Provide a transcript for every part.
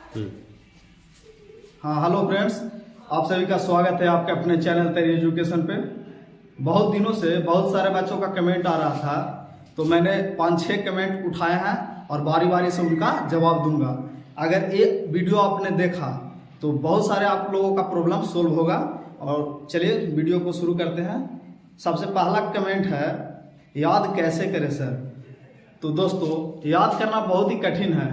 हाँ, hello friends, आप सभी का स्वागत है आपके अपने चैनल तेरी एजुकेशन पे। बहुत दिनों से बहुत सारे बच्चों का कमेंट आ रहा था, तो मैंने 5-6 कमेंट उठाए हैं और बारी बारी से उनका जवाब दूंगा। अगर ये वीडियो आपने देखा तो बहुत सारे आप लोगों का प्रॉब्लम सोल्व होगा। और चलिए वीडियो को शुरू करते हैं। सबसे पहला कमेंट है, याद कैसे करें सर। तो दोस्तों, याद करना बहुत ही कठिन है,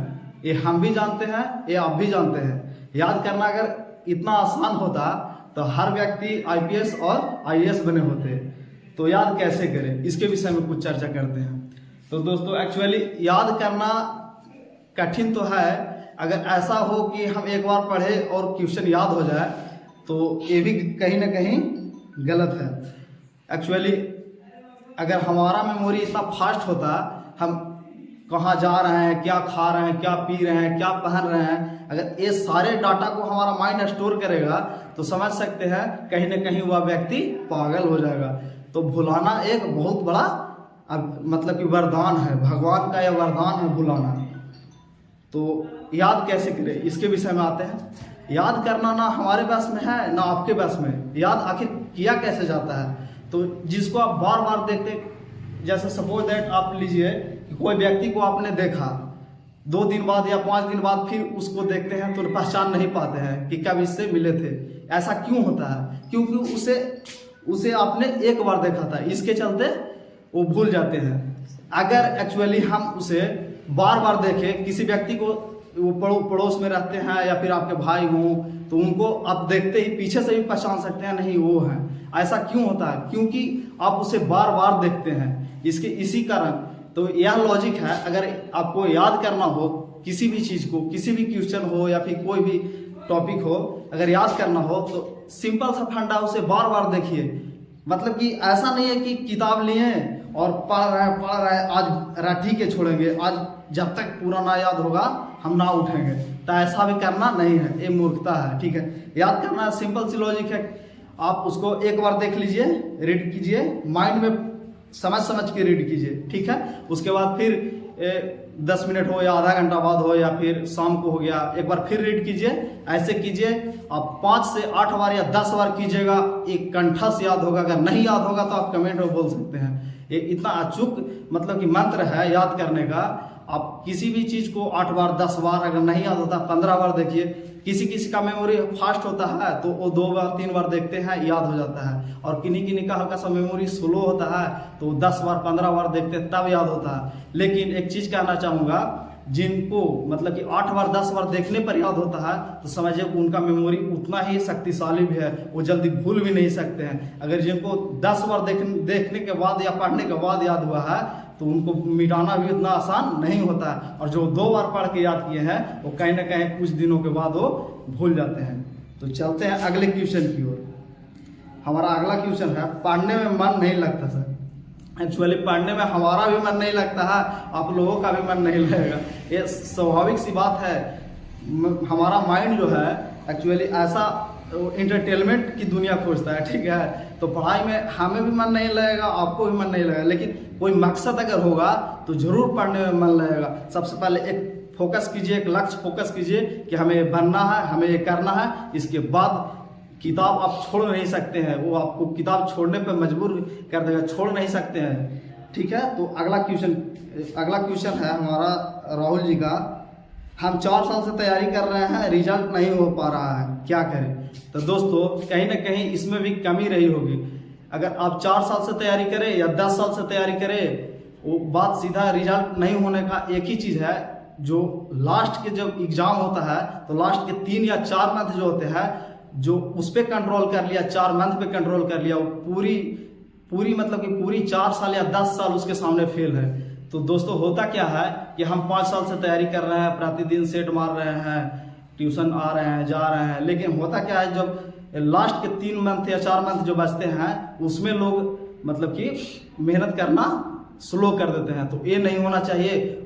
ये हम भी जानते हैं, ये आप भी जानते हैं। याद करना अगर इतना आसान होता तो हर व्यक्ति आईपीएस और आईएएस बने होते। तो याद कैसे करें, इसके विषय में कुछ चर्चा करते हैं। तो दोस्तों, एक्चुअली याद करना कठिन तो है। अगर ऐसा हो कि हम एक बार पढ़े और क्वेश्चन याद हो जाए तो ये भी कहीं ना कहीं गलत है। एक्चुअली अगर हमारा मेमोरी इतना फास्ट होता, हम कहाँ जा रहे हैं, क्या खा रहे हैं, क्या पी रहे हैं, क्या पहन रहे हैं, अगर ये सारे डाटा को हमारा माइंड स्टोर करेगा तो समझ सकते हैं कहीं ना कहीं वह व्यक्ति पागल हो जाएगा। तो भुलाना एक बहुत बड़ा मतलब कि वरदान है, भगवान का यह वरदान है भुलाना। तो याद कैसे करें, इसके विषय में आते हैं। याद करना ना हमारे पास में है ना आपके पास में। याद आखिर किया कैसे जाता है, तो जिसको आप बार बार देखते, जैसे सपोज दैट आप लीजिए कि कोई व्यक्ति को आपने देखा, 2 दिन बाद या 5 दिन बाद फिर उसको देखते हैं तो पहचान नहीं पाते हैं कि कब इससे मिले थे। ऐसा क्यों होता है? क्योंकि उसे आपने एक बार देखा था, इसके चलते वो भूल जाते हैं। अगर एक्चुअली हम उसे बार बार देखें, किसी व्यक्ति को वो पड़ोस में रहते हैं या फिर आपके भाई हों, तो उनको आप देखते ही पीछे से भी पहचान सकते हैं, नहीं वो हैं। ऐसा क्यों होता है? क्योंकि आप उसे बार बार देखते हैं, इसी कारण। तो यह लॉजिक है। अगर आपको याद करना हो किसी भी चीज़ को, किसी भी क्वेश्चन हो या फिर कोई भी टॉपिक हो, अगर याद करना हो तो सिंपल सा फंडा, उसे बार बार देखिए। मतलब कि ऐसा नहीं है कि किताब लिए और पढ़ रहे हैं, आज राठी के छोड़ेंगे, आज जब तक पूरा ना याद होगा हम ना उठेंगे। तो ऐसा भी करना नहीं है, ये मूर्खता है। ठीक है, याद करना सिंपल सी लॉजिक है। आप उसको एक बार देख लीजिए, रीड कीजिए, माइंड में समझ के रीड कीजिए। ठीक है, उसके बाद फिर 10 मिनट हो या आधा घंटा बाद हो या फिर शाम को हो गया, एक बार फिर रीड कीजिए। ऐसे कीजिए आप 5 से 8 बार या 10 बार कीजिएगा, एक कंठा से याद होगा। अगर नहीं याद होगा तो आप कमेंट में बोल सकते हैं। ये इतना अचूक मतलब कि मंत्र है याद करने का। आप किसी भी चीज को 8 बार 10 बार, अगर नहीं याद होता 15 बार देखिए। किसी का मेमोरी फास्ट होता है तो वो 2 बार 3 बार देखते हैं, याद हो जाता है। और किन्हीं का हल्का सा मेमोरी स्लो होता है तो 10 बार 15 बार देखते हैं, तब याद होता है। लेकिन एक चीज कहना चाहूंगा, जिनको मतलब कि 8 बार 10 बार देखने पर याद होता है तो समझिए उनका मेमोरी उतना ही शक्तिशाली भी है, वो जल्दी भूल भी नहीं सकते हैं। अगर जिनको 10 बार देखने के बाद या पढ़ने के बाद याद हुआ है तो उनको मिटाना भी उतना आसान नहीं होता है। और जो 2 बार पढ़ के याद किए हैं वो कहीं ना कहीं कुछ दिनों के बाद वो भूल जाते हैं। तो चलते हैं अगले क्वेश्चन की ओर। हमारा अगला क्वेश्चन है, पढ़ने में मन नहीं लगता सर। एक्चुअली पढ़ने में हमारा भी मन नहीं लगता है, आप लोगों का भी मन नहीं लगेगा। ये स्वाभाविक सी बात है। हमारा माइंड जो है एक्चुअली ऐसा इंटरटेनमेंट की दुनिया खोजता है। ठीक है, तो पढ़ाई में हमें भी मन नहीं लगेगा, आपको भी मन नहीं लगेगा। लेकिन कोई मकसद अगर होगा तो जरूर पढ़ने में मन लगेगा। सबसे पहले एक फोकस कीजिए, एक लक्ष्य फोकस कीजिए कि हमें ये बनना है, हमें ये करना है। इसके बाद किताब आप छोड़ नहीं सकते हैं, वो आपको किताब छोड़ने पर मजबूर कर देगा, छोड़ नहीं सकते हैं। ठीक है, तो अगला क्वेश्चन है हमारा राहुल जी का। हम 4 साल से तैयारी कर रहे हैं, रिजल्ट नहीं हो पा रहा है, क्या करें? तो दोस्तों, कहीं ना कहीं इसमें भी कमी रही होगी। अगर आप 4 साल से तैयारी करें या 10 साल से तैयारी करें, वो बात सीधा रिजल्ट नहीं होने का एक ही चीज़ है। जो लास्ट के जब एग्जाम होता है तो लास्ट के 3 या 4 मंथ जो होते हैं, जो उस पर कंट्रोल कर लिया, 4 मंथ पे कंट्रोल कर लिया, वो पूरी मतलब कि पूरी 4 साल या 10 साल उसके सामने फेल है। तो दोस्तों, होता क्या है कि हम 5 साल से तैयारी कर रहे हैं, प्रतिदिन सेट मार रहे हैं, ट्यूशन आ रहे हैं, जा रहे हैं, लेकिन होता क्या है, जब लास्ट के 3 मंथ या 4 मंथ जो बचते हैं उसमें लोग मतलब कि मेहनत करना स्लो कर देते हैं। तो ये नहीं होना चाहिए।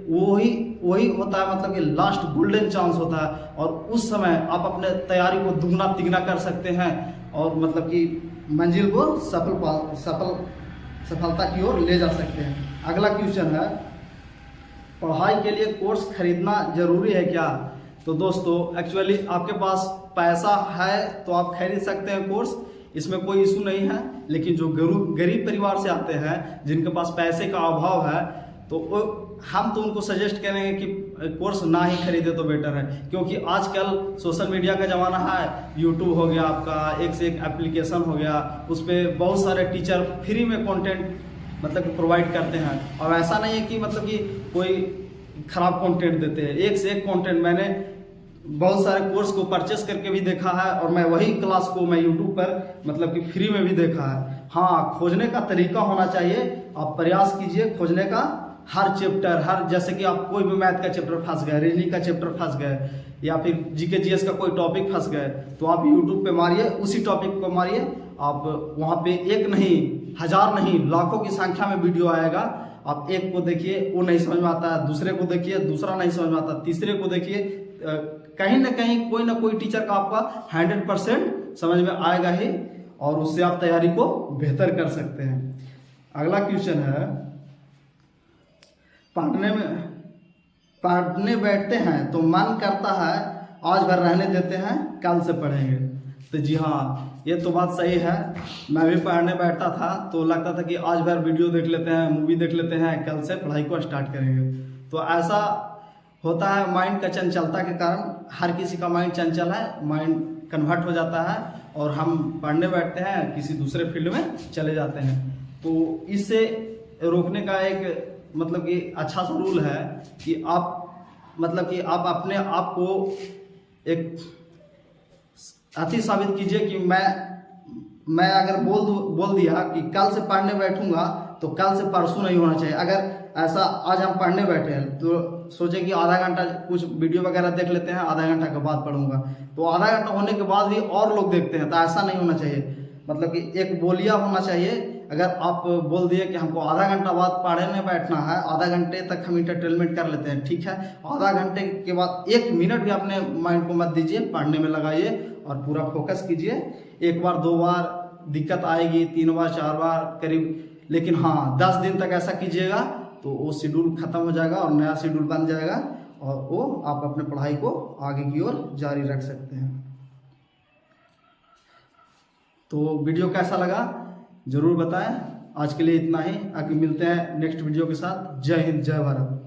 वही होता है मतलब कि लास्ट गोल्डन चांस होता है, और उस समय आप अपने तैयारी को दुगना तिगना कर सकते हैं और मतलब कि मंजिल को सफलता की ओर ले जा सकते हैं। अगला क्वेश्चन है, पढ़ाई के लिए कोर्स खरीदना जरूरी है क्या? तो दोस्तों एक्चुअली आपके पास पैसा है तो आप खरीद सकते हैं कोर्स, इसमें कोई इशू नहीं है। लेकिन जो गरीब परिवार से आते हैं, जिनके पास पैसे का अभाव है, तो हम तो उनको सजेस्ट करेंगे कि कोर्स ना ही खरीदे तो बेटर है। क्योंकि आजकल सोशल मीडिया का ज़माना है, यूट्यूब हो गया आपका, एक से एक एप्लीकेशन हो गया, उस पर बहुत सारे टीचर फ्री में कंटेंट मतलब कि प्रोवाइड करते हैं। और ऐसा नहीं है कि मतलब कि कोई ख़राब कंटेंट देते हैं, एक से एक कंटेंट। मैंने बहुत सारे कोर्स को परचेस करके भी देखा है और मैं वही क्लास को मैं यूट्यूब पर मतलब कि फ्री में भी देखा है। हाँ, खोजने का तरीका होना चाहिए, आप प्रयास कीजिए खोजने का। हर चैप्टर, हर जैसे कि आप कोई भी मैथ का चैप्टर फंस गए, रीजनिंग का चैप्टर फंस गए, या फिर जीके जीएस का कोई टॉपिक फंस गए, तो आप यूट्यूब पे मारिए, उसी टॉपिक पे मारिए, आप वहाँ पे एक नहीं, हजार नहीं, लाखों की संख्या में वीडियो आएगा। आप एक को देखिए, वो नहीं समझ में आता है, दूसरे को देखिए, दूसरा नहीं समझ में आता, तीसरे को देखिए, कहीं ना कहीं कोई ना कोई टीचर का आपका 100% समझ में आएगा ही, और उससे आप तैयारी को बेहतर कर सकते हैं। अगला क्वेश्चन है, पढ़ने बैठते हैं तो मन करता है आज भर रहने देते हैं, कल से पढ़ेंगे। तो जी हाँ, ये तो बात सही है। मैं भी पढ़ने बैठता था तो लगता था कि आज भर वीडियो देख लेते हैं, मूवी देख लेते हैं, कल से पढ़ाई को स्टार्ट करेंगे। तो ऐसा होता है माइंड का चंचलता के कारण। हर किसी का माइंड चंचल है, माइंड कन्वर्ट हो जाता है और हम पढ़ने बैठते हैं, किसी दूसरे फील्ड में चले जाते हैं। तो इससे रोकने का एक मतलब कि अच्छा सा रूल है कि आप मतलब कि आप अपने आप को एक अति साबित कीजिए कि मैं अगर बोल दिया कि कल से पढ़ने बैठूंगा, तो कल से परसों नहीं होना चाहिए। अगर ऐसा आज हम पढ़ने बैठे हैं तो सोचे कि आधा घंटा कुछ वीडियो वगैरह देख लेते हैं, आधा घंटा के बाद पढ़ूंगा, तो आधा घंटा होने के बाद भी और लोग देखते हैं, तो ऐसा नहीं होना चाहिए। मतलब कि एक बोलिया होना चाहिए। अगर आप बोल दिए कि हमको आधा घंटा बाद पढ़ने बैठना है, आधा घंटे तक हम इंटरटेनमेंट कर लेते हैं, ठीक है, आधा घंटे के बाद 1 मिनट भी अपने माइंड को मत दीजिए, पढ़ने में लगाइए और पूरा फोकस कीजिए। 1 बार 2 बार दिक्कत आएगी, 3 बार 4 बार करीब, लेकिन हाँ 10 दिन तक ऐसा कीजिएगा तो वो शेड्यूल खत्म हो जाएगा और नया शेड्यूल बन जाएगा, और वो आप अपने पढ़ाई को आगे की ओर जारी रख सकते हैं। तो वीडियो कैसा लगा जरूर बताएं। आज के लिए इतना ही, आगे मिलते हैं नेक्स्ट वीडियो के साथ। जय हिंद, जय भारत।